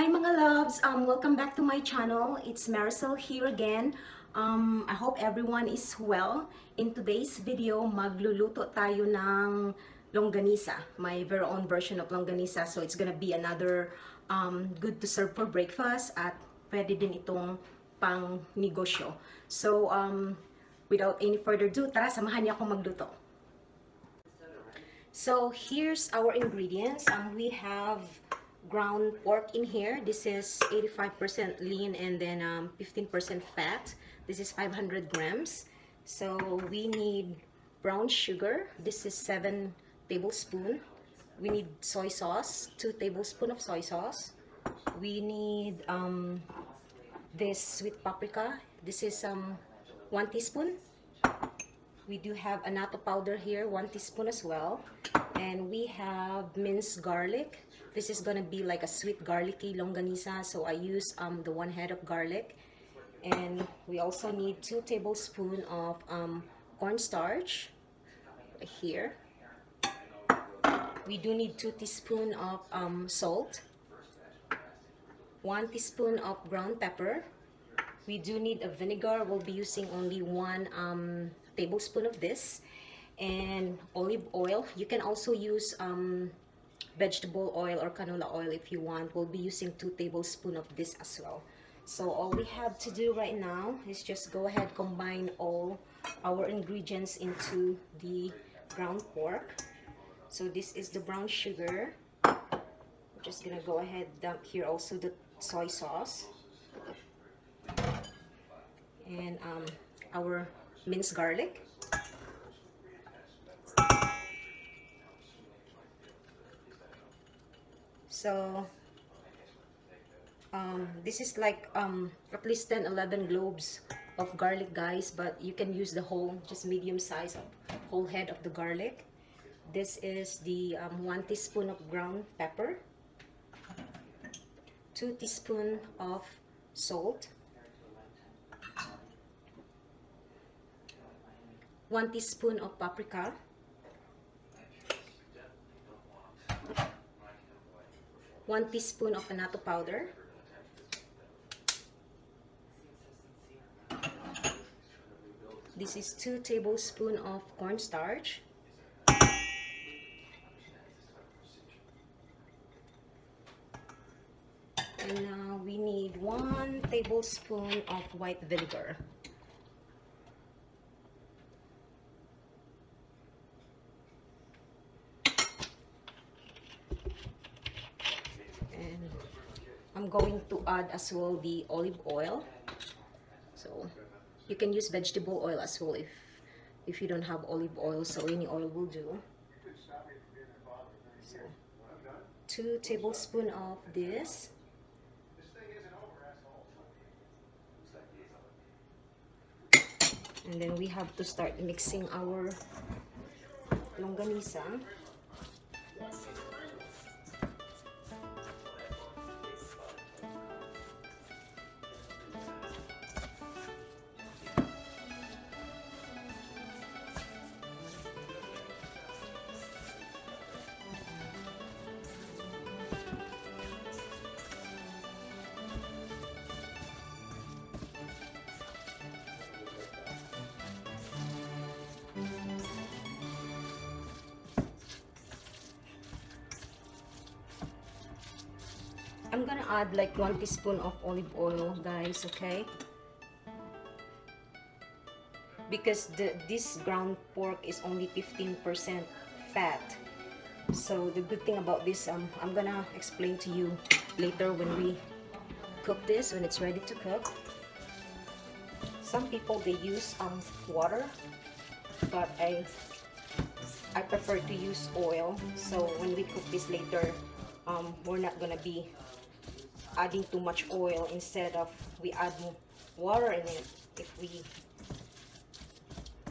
Hi mga loves, welcome back to my channel. It's Marisol here again. I hope everyone is well. In today's video, magluluto tayo ng longganisa, my very own version of longganisa. So it's gonna be another good to serve for breakfast at pwede din itong pang-negosyo. So without any further ado, tara samahan niyo akong magluto. So here's our ingredients. We have ground pork in here. This is 85% lean and then 15% fat. This is 500 grams. So we need brown sugar. This is 7 tablespoons. We need soy sauce, 2 tablespoons of soy sauce. We need this sweet paprika. This is 1 teaspoon. We do have annatto powder here, 1 teaspoon as well. And we have minced garlic. This is gonna be like a sweet garlicky longanisa, so I use the 1 head of garlic. And we also need 2 tablespoons of cornstarch here. We do need 2 teaspoons of salt, 1 teaspoon of ground pepper. We do need a vinegar. We'll be using only 1 tablespoon of this. And olive oil. You can also use vegetable oil or canola oil if you want. We'll be using 2 tablespoons of this as well. So all we have to do right now is just go ahead, combine all our ingredients into the ground pork. So this is the brown sugar. We're just gonna go ahead, dump here also the soy sauce and our minced garlic. So this is like at least 10-11 cloves of garlic, guys, but you can use the whole, just medium size of whole head of the garlic. This is the 1 teaspoon of ground pepper, 2 teaspoons of salt, 1 teaspoon of paprika, 1 teaspoon of annatto powder, this is 2 tablespoons of cornstarch, and now we need 1 tablespoon of white vinegar. I'm going to add as well the olive oil. So you can use vegetable oil as well if you don't have olive oil, so any oil will do. So 2 tablespoons of this. And then we have to start mixing our longganisa. I'm gonna add like 1 teaspoon of olive oil, guys, okay? Because this ground pork is only 15% fat. So the good thing about this, I'm gonna explain to you later when we cook this, when it's ready to cook. Some people, they use water, but I prefer to use oil. So when we cook this later, we're not gonna be adding too much oil. Instead of we add water in it if we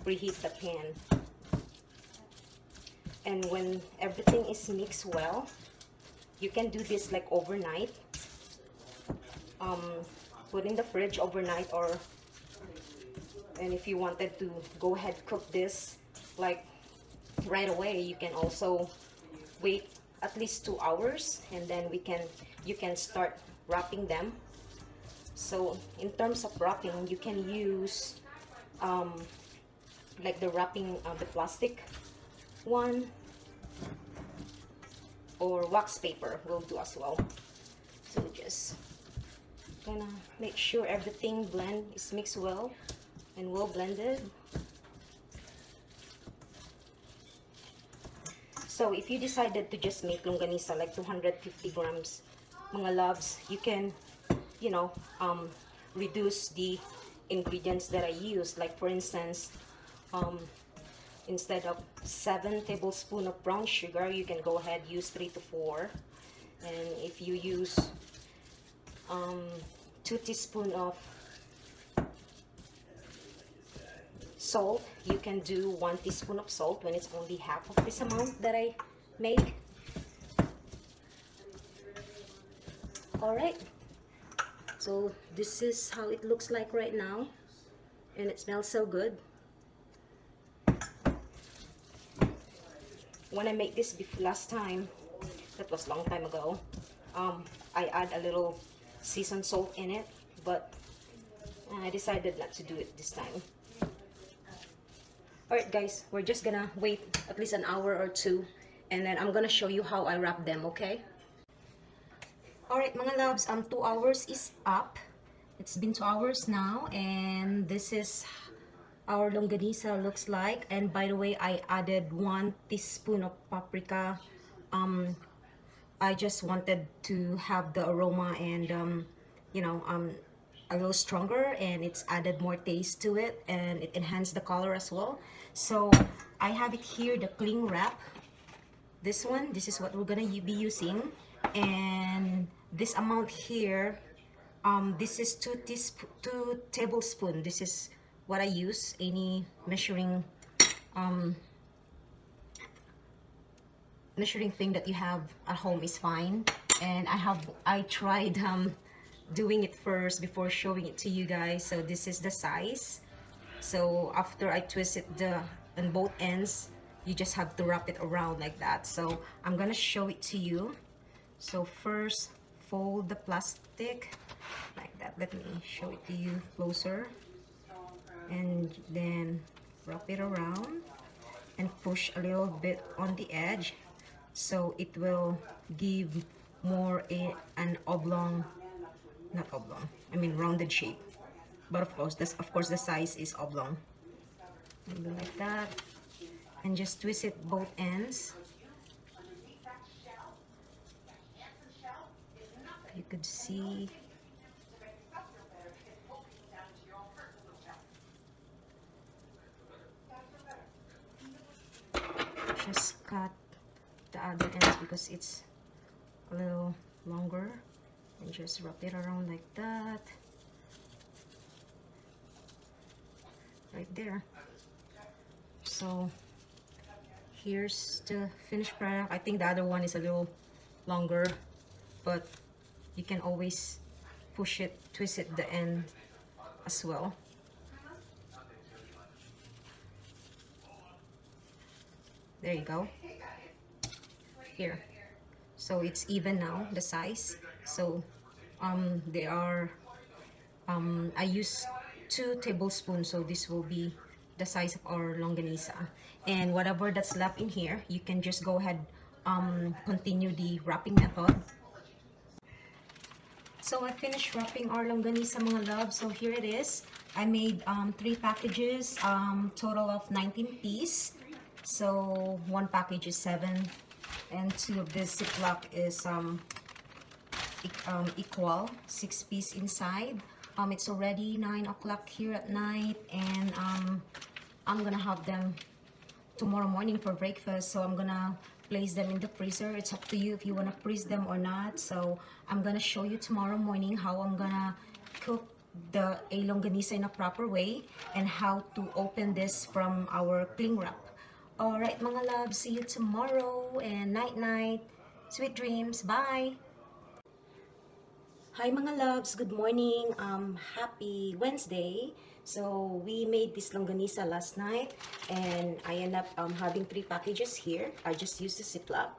preheat the pan. And when everything is mixed well, you can do this like overnight, put in the fridge overnight, and if you wanted to go ahead cook this like right away, you can also wait at least 2 hours, and then you can start wrapping them. So in terms of wrapping, you can use like the wrapping the plastic one, or wax paper will do as well. So just gonna make sure everything is mixed well and well blended. So if you decided to just make longganisa like 250 grams, mga loves, you can, you know, reduce the ingredients that I use. Like for instance, instead of 7 tablespoons of brown sugar, you can go ahead use 3 to 4. And if you use 2 teaspoons of salt, you can do 1 teaspoon of salt when it's only half of this amount that I make. Alright, so this is how it looks like right now, and it smells so good. When I made this last time, that was a long time ago, I add a little seasoned salt in it, but I decided not to do it this time. Alright guys, we're just gonna wait at least an hour or two, and then I'm gonna show you how I wrap them, okay? Alright mga loves, 2 hours is up. It's been 2 hours now, and this is our longganisa looks like. And by the way, I added 1 teaspoon of paprika. I just wanted to have the aroma and you know, a little stronger, and it's added more taste to it, and it enhanced the color as well. So I have it here, the cling wrap. This one, this is what we're gonna be using, and this amount here, this is 2 tablespoons. This is what I use. Any measuring thing that you have at home is fine. And I tried doing it first before showing it to you guys. So this is the size. So after I twist it on both ends, you just have to wrap it around like that. So I'm gonna show it to you. So first, fold the plastic like that. Let me show it to you closer. And then wrap it around and push a little bit on the edge, so it will give more an oblong, not oblong, I mean rounded shape. But of course, the size is oblong. Maybe like that, and just twist it both ends. You could see. Just cut the other ends because it's a little longer, and just wrap it around like that, right there. So here's the finished product. I think the other one is a little longer, but you can always push it, twist it the end as well. There you go. Here. So it's even now, the size. So they are I use 2 tablespoons, so this will be the size of our longganisa. And whatever that's left in here, you can just go ahead continue the wrapping method. So I finished wrapping our longganisa mga love. So here it is. I made 3 packages, total of 19 pieces. So 1 package is 7, and 2 of this Ziploc is equal 6 pieces inside. It's already 9 o'clock here at night, and I'm gonna have them tomorrow morning for breakfast. So I'm gonna place them in the freezer. It's up to you if you want to freeze them or not. So I'm gonna show you tomorrow morning how I'm gonna cook a longganisa in a proper way, and how to open this from our cling wrap. Alright mga loves, see you tomorrow, and night. Sweet dreams. Bye! Hi mga loves, good morning. Happy Wednesday. So we made this longganisa last night, and I end up having 3 packages here. I just used the Ziploc.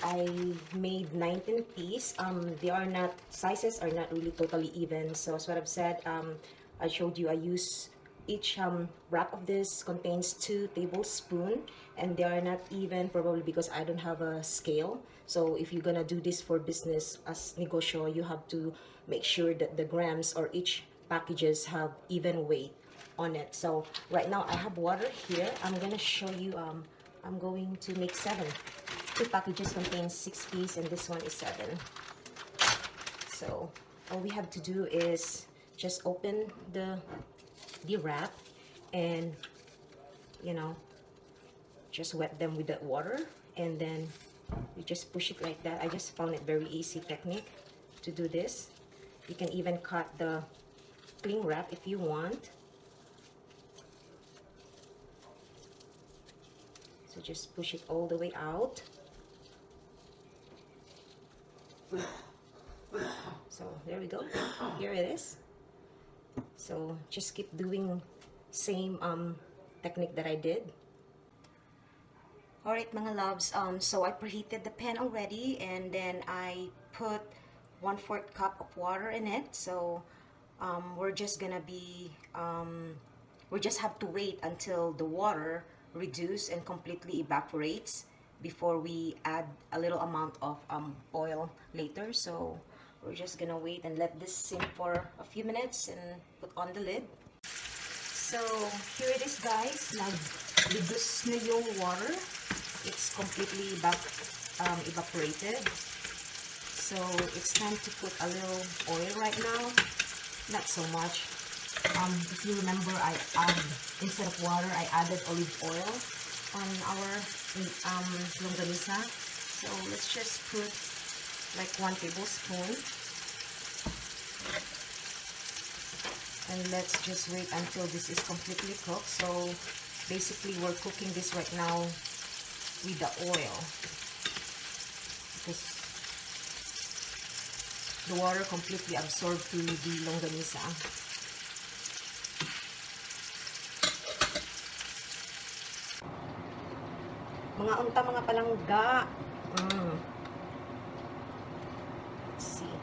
I made 19 pieces. They are not, sizes are not really totally even. So as what I've said, I showed you I use each wrap of this contains 2 tablespoons, and they are not even, probably because I don't have a scale. So if you're gonna do this for business as negosyo, you have to make sure that the grams or each packages have even weight on it. So right now I have water here. I'm gonna show you. I'm going to make 7. 2 packages contain 6 pieces, and this one is 7. So all we have to do is just open the wrap and, you know, just wet them with that water, and then you just push it like that. I just found it very easy technique to do this. You can even cut the cling wrap if you want. So just push it all the way out. So there we go. Here it is. So just keep doing same technique that I did. Alright mga loves, so I preheated the pan already, and then I put 1/4 cup of water in it. So we're just gonna be we just have to wait until the water reduce and completely evaporates before we add a little amount of oil later. So we're just gonna wait and let this simmer for a few minutes and put on the lid. So here it is guys, nag-reduce na yung water. It's completely evaporated. So it's time to put a little oil right now. Not so much. If you remember, instead of water, I added olive oil on our longganisa. So let's just put like 1 tablespoon. And let's just wait until this is completely cooked. So basically we're cooking this right now with the oil, because the water completely absorbed to the longganisa. Mga unta, mga palangga. Let's see.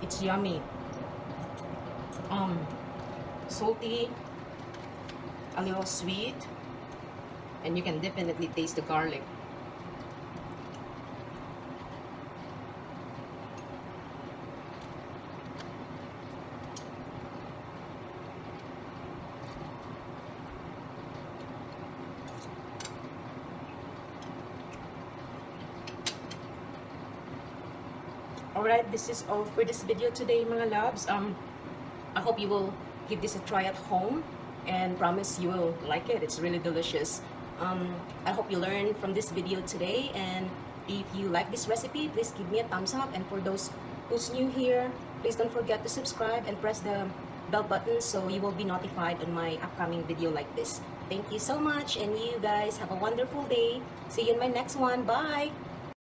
It's yummy. Salty, a little sweet, and you can definitely taste the garlic. Alright, this is all for this video today mga loves. I hope you will give this a try at home, and promise you will like it. It's really delicious. I hope you learned from this video today, and if you like this recipe, please give me a thumbs up, and for those who's new here, please don't forget to subscribe and press the bell button so you will be notified on my upcoming video like this. Thank you so much, and you guys have a wonderful day. See you in my next one. Bye!